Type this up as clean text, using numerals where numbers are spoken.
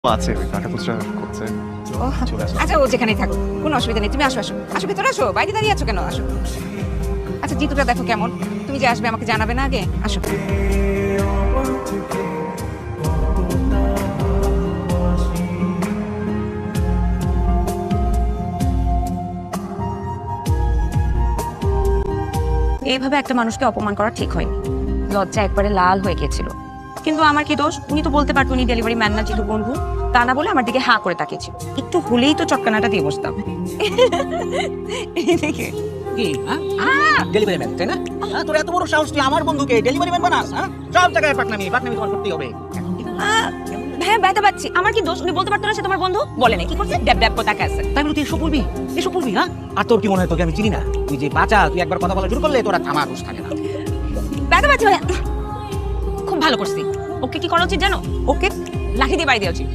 আছে ওই কাটা কুচরা করছে। ও চলে আসো। আচ্ছা ও যেখানেই থাকো কোনো অসুবিধা নেই, তুমি আসো আসো আসো, ভেতরে আসো, বাইরে দাঁড়িয়ে আছো কেন, আসো। আচ্ছা জিতুটা দেখো কেমন, তুমি যে আসবে আমাকে জানাবে না আগে, আসো। এইভাবে একটা মানুষকে অপমান করা ঠিক হয়নি। লজ্জা একবারে লাল হয়ে গিয়েছিল। কিন্তু আমার কি দোষ, উনি তো বলতে পারতো উনি ডেলিভারি ম্যান না, জিতু বন্ধু। তা না বলে আমার দিকে হাঁ করে তাকিয়েছিল, একটু হলেই তো চটকানাটা দিয়ে বসতাম। এই দেখে কি ডেলিভারি ম্যান তাই না? তোর এত বড় সাহস, তুই আমার বন্ধুকে ডেলিভারি ম্যান বানাস? সব জায়গায় পাকনামি পাকনামি তোমার করতেই হবে। হ্যাঁ ব্যথা পাচ্ছি, আমার কি দোষ, উনি বলতে পারতো না সে তোমার বন্ধু, বলে না কি করছে, ড্যাব ড্যাব করে তাকে আছে। তাই বলে তুই এসব বলবি? এসব বলবি? আর তোর কি মনে হয় তোকে আমি চিনি না? তুই যে বাচ্চা, তুই একবার কথা বলা শুরু করলে তোরা থামার দোষ থাকে না। ব্যথা পাচ্ছি ভাইয়া। খুব ভালো করছি। ওকে কি করা উচিত জানো, ওকে লাঠি দিয়ে বাড়ি দেওয়া উচিত।